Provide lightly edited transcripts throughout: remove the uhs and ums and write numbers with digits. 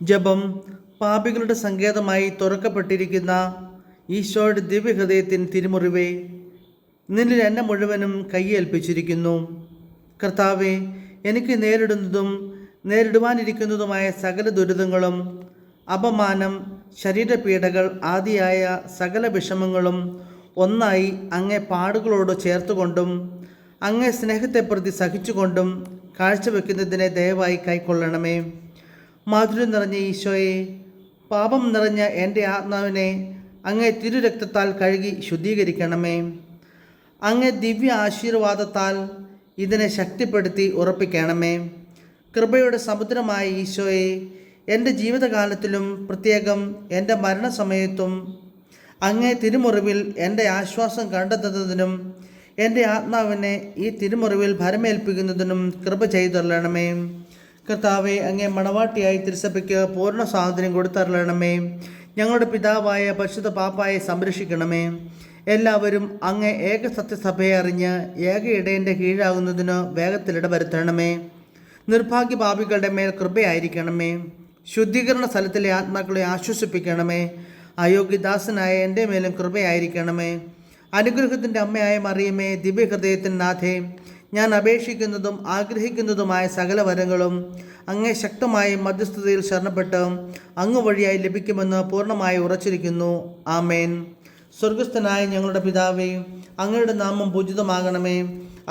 ജപം. പാപികളുടെ സങ്കേതമായി തുറക്കപ്പെട്ടിരിക്കുന്ന ഈശോയുടെ ദിവ്യഹൃദയത്തിന് തിരുമുറിവേ, നിന്നിൽ എന്നെ മുഴുവനും കൈയേൽപ്പിച്ചിരിക്കുന്നു. കർത്താവെ, എനിക്ക് നേരിടുന്നതും നേരിടുവാനിരിക്കുന്നതുമായ സകല ദുരിതങ്ങളും, അപമാനം, ശരീരപീഡകൾ ആദിയായ സകല വിഷമങ്ങളും ഒന്നായി അങ്ങേ പാടുകളോട് ചേർത്തുകൊണ്ടും അങ്ങേ സ്നേഹത്തെ പ്രതി സഹിച്ചുകൊണ്ടും കാഴ്ചവെക്കുന്നതിനെ ദയവായി കൈക്കൊള്ളണമേ. മാധുര്യം നിറഞ്ഞ ഈശോയെ, പാപം നിറഞ്ഞ എൻ്റെ ആത്മാവിനെ അങ്ങേ തിരുരക്തത്താൽ കഴുകി ശുദ്ധീകരിക്കണമേ. അങ്ങേ ദിവ്യ ആശീർവാദത്താൽ ഇതിനെ ശക്തിപ്പെടുത്തി ഉറപ്പിക്കണമേ. കൃപയുടെ സമുദ്രമായ ഈശോയെ, എൻ്റെ ജീവിതകാലത്തിലും പ്രത്യേകം എൻ്റെ മരണസമയത്തും അങ്ങേ തിരുമുറിവിൽ എൻ്റെ ആശ്വാസം കണ്ടെത്തുന്നതിനും എൻ്റെ ആത്മാവിനെ ഈ തിരുമുറിവിൽ ഭരമേൽപ്പിക്കുന്നതിനും കൃപ ചെയ്തരളണമേ. കർത്താവെ, അങ്ങേ മണവാട്ടിയായി തിരുസഭയ്ക്ക് പൂർണ്ണ സ്വാതന്ത്ര്യം കൊടുത്തരളണമേ. ഞങ്ങളുടെ പിതാവായ പരിശുദ്ധ പാപ്പായെ സംരക്ഷിക്കണമേ. എല്ലാവരും അങ്ങേ ഏക സത്യസഭയെ അറിഞ്ഞ് ഏക ഇടയൻ്റെ കീഴാകുന്നതിന് വേഗത്തിലിട വരുത്തണമേ. നിർഭാഗ്യ പാപികളുടെ മേൽ കൃപയായിരിക്കണമേ. ശുദ്ധീകരണ സ്ഥലത്തിലെ ആത്മാക്കളെ ആശ്വസിപ്പിക്കണമേ. അയോഗ്യദാസനായ എൻ്റെ മേലും കൃപയായിരിക്കണമേ. അനുഗ്രഹത്തിൻ്റെ അമ്മയായ മറിയമേ, ദിവ്യഹൃദയത്തിൻ നാഥേ, ഞാൻ അപേക്ഷിക്കുന്നതും ആഗ്രഹിക്കുന്നതുമായ സകല വരങ്ങളും അങ്ങേ ശക്തമായ മധ്യസ്ഥതയിൽ ശരണപ്പെട്ട് അങ്ങ് വഴിയായി ലഭിക്കുമെന്ന് പൂർണ്ണമായി ഉറച്ചിരിക്കുന്നു. ആമേൻ. സ്വർഗസ്ഥനായ ഞങ്ങളുടെ പിതാവേ, അങ്ങയുടെ നാമം പൂജിതമാകണമേ.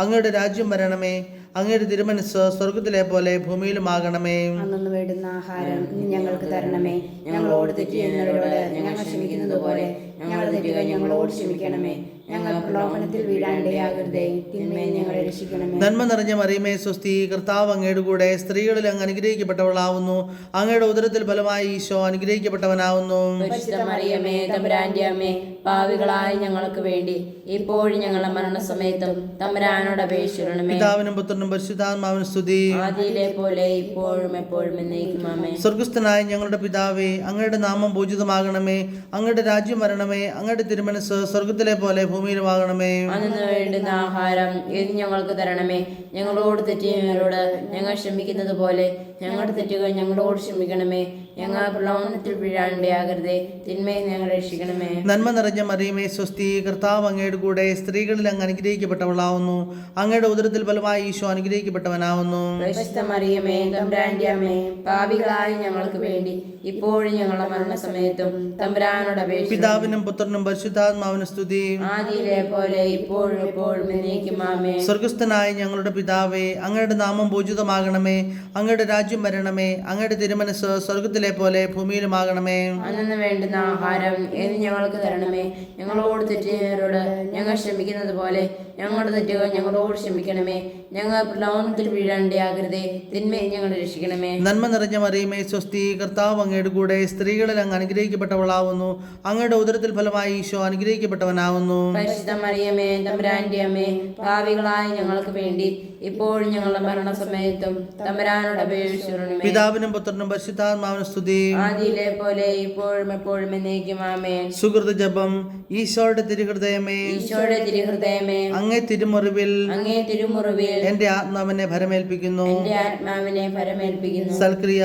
അങ്ങയുടെ രാജ്യം വരണമേ. അങ്ങയുടെ തിരുമനസ് സ്വർഗത്തിലെ പോലെ ഭൂമിയിലുമാകണമേ. അന്നു വേണ്ടുന്ന ആഹാരം ഞങ്ങൾക്ക് തരണമേ. ഞങ്ങളോട് തെറ്റ് ചെയ്യുന്നവരോട് ഞങ്ങൾ ക്ഷമിക്കുന്നത് പോലെ ഞങ്ങളുടെ തെറ്റുകൾ ഞങ്ങളോട് ക്ഷമിക്കണമേ. ഞങ്ങൾ പ്രലോഭനത്തിൽ വീഴാനിടയാകരുതേ, തിന്മയെ ഞങ്ങളെ രക്ഷിക്കണമേ. നന്മ നിറഞ്ഞ മറിയമേ, സ്വസ്തി. കർത്താവ് അങ്ങയുടെ കൂടെ സ്ത്രീകളിൽ അങ്ങ് അനുഗ്രഹിക്കപ്പെട്ടവളാവുന്നു. അങ്ങയുടെ ഉദരത്തിൽ ഫലമായി ഈശോ അനുഗ്രഹിക്കപ്പെട്ടവനാവുന്നു. പരിശുദ്ധ മറിയമേ, തമ്പുരാന്റെ അമ്മേ, പാപികളായ ഞങ്ങൾക്ക് വേണ്ടി ഇപ്പോഴും ഞങ്ങളുടെ മരണസമയത്തും തമ്പുരാനോട് അപേക്ഷിക്കണമേ. പിതാവിനും പുത്രനും പരിശുദ്ധാത്മാവിനും സ്തുതി. ആദിയിലെ പോലെ ഇപ്പോഴും എപ്പോഴും എന്നേക്കും ആമേൻ. സ്വർഗസ്ഥനായ ഞങ്ങളുടെ പിതാവേ, അങ്ങയുടെ നാമം പൂജിതമാകണമേ. അങ്ങയുടെ രാജ്യം വരണമേ. അങ്ങയുടെ തിരുമനസ് സ്വർഗത്തിലെ പോലെ ഭൂമിയിലുമാകണമേ. അന്നു വേണ്ടുന്ന ആഹാരം ഇന്ന് ഞങ്ങൾക്ക് തരണമേ. ഞങ്ങളോട് തെറ്റിയവരോട് ഞങ്ങൾ ക്ഷമിക്കുന്നത് പോലെ ഞങ്ങളുടെ തെറ്റുകൾ ഞങ്ങളോട് ക്ഷമിക്കണമേ. ഞങ്ങൾ പ്രലോഭനത്തിൽ വീഴാനിടയാകരുതേ, തിന്മയെ ഞങ്ങൾ രക്ഷിക്കണമേ. നന്മ നിറഞ്ഞ മറിയമേ, സ്വസ്തി. കർത്താവ് അങ്ങയുടെ കൂടെ സ്ത്രീകളിൽ അങ്ങ് അനുഗ്രഹിക്കപ്പെട്ടവളാവുന്നു. അങ്ങയുടെ ഉദരത്തിൽ ഫലമായി ഈശോ അനുഗ്രഹിക്കപ്പെട്ടവനാവുന്നു. പരിശുദ്ധ മറിയമേ, തമ്പുരാന്റെ അമ്മേ, പാപികളായ ഞങ്ങൾക്ക് വേണ്ടി ഇപ്പോഴും ഞങ്ങളുടെ മരണസമയത്തും തമ്പുരാനോട് അപേക്ഷിക്കണമേ. പിതാവിനും പുത്രനും പരിശുദ്ധാത്മാവിനും സ്തുതി. ആദിയിലെ പോലെ ഇപ്പോഴും എപ്പോഴും എന്നേക്കും ആമേൻ. സ്വർഗസ്ഥനായ ഞങ്ങളുടെ പിതാവേ, അങ്ങയുടെ നാമം പൂജിതമാകണമേ. അങ്ങയുടെ രാജ്യം വരണമേ. അങ്ങയുടെ തിരുമനസ് സ്വർഗത്തിലെ പോലെ ഭൂമിയിലുമാകണമേ. അന്നു വേണ്ടുന്ന ആഹാരം ഇന്ന് ഞങ്ങൾക്ക് തരണമേ. ഞങ്ങളോട് തെറ്റിയവരോട് ഞങ്ങൾ ക്ഷമിക്കുന്നത് പോലെ ഞങ്ങളുടെ തെറ്റുകൾ ഞങ്ങളോട് ക്ഷമിക്കണമേ. ഞങ്ങൾ പ്രലോഭനത്തിൽ വീഴാനിടയാകരുതേ, തിന്മയെ ഞങ്ങൾ രക്ഷിക്കണമേ. നന്മ നിറഞ്ഞ മറിയമേ, സ്വസ്തി. കർത്താവ് അങ്ങയുടെ കൂടെ സ്ത്രീകളിൽ അങ്ങ് അനുഗ്രഹിക്കപ്പെട്ടവളാവുന്നു. അങ്ങയുടെ ഉദരത്തിൽ ഫലമായി ഈശോ അനുഗ്രഹിക്കപ്പെട്ടവനാവുന്നു. പരിശുദ്ധ മറിയമേ, തമ്പുരാന്റെ അമ്മേ, പാപികളായ ഞങ്ങൾക്ക് വേണ്ടി ഇപ്പോഴും ഞങ്ങളുടെ മരണസമയത്തും തമ്പുരാനോട് അപേക്ഷിക്കണമേ. പിതാവിനും പുത്രനും പരിശുദ്ധാത്മാവിനും സ്തുതി. ആദിയിലെ പോലെ ഇപ്പോഴും എപ്പോഴും എന്നേക്കും ആമേൻ. സുഹൃത ജപം. ഈശോയുടെ തിരുഹൃദയമേ, ഈശോയുടെ തിരുഹൃദയമേ, അങ്ങേ തിരുമുറിവിൽ അങ്ങേ തിരുമുറിവിൽ എന്റെ ആത്മാവിനെ ഭരമേൽപ്പിക്കുന്നു. എന്റെ ആത്മാവിനെ ഭരമേൽപ്പിക്കുന്നു. സൽക്രിയ.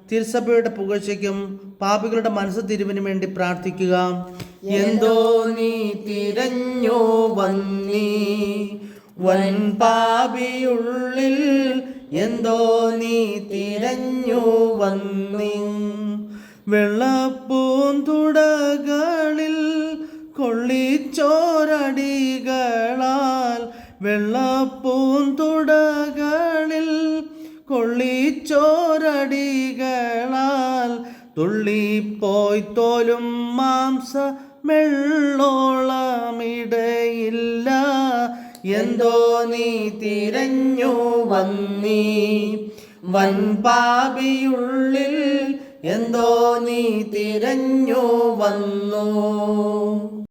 തിരുസഭയുടെ പുകഴ്ചയ്ക്കും പാപികളുടെ മനസ്സ് തിരിവിനും വേണ്ടി പ്രാർത്ഥിക്കുക. എന്തോ നീ തിരഞ്ഞോ വന്നീ വൻ പാപിയുള്ളിൽ, എന്തോ നീ തിരഞ്ഞു വന്നീ വെള്ളപ്പൂന്തുടകളിൽ കൊള്ളിച്ചോരടികളാൽ, വെള്ളപ്പൂന്തുടകളിൽ കൊള്ളിച്ചോരടികളാൽ തുള്ളിപ്പോയി തോലും മാംസ മെള്ളോളമിടയില്ല. എന്തോ നീ തിരഞ്ഞു വന്നീ വൻ പാപിയുള്ളിൽ, എന്തോ നീ തിരഞ്ഞു വന്നു.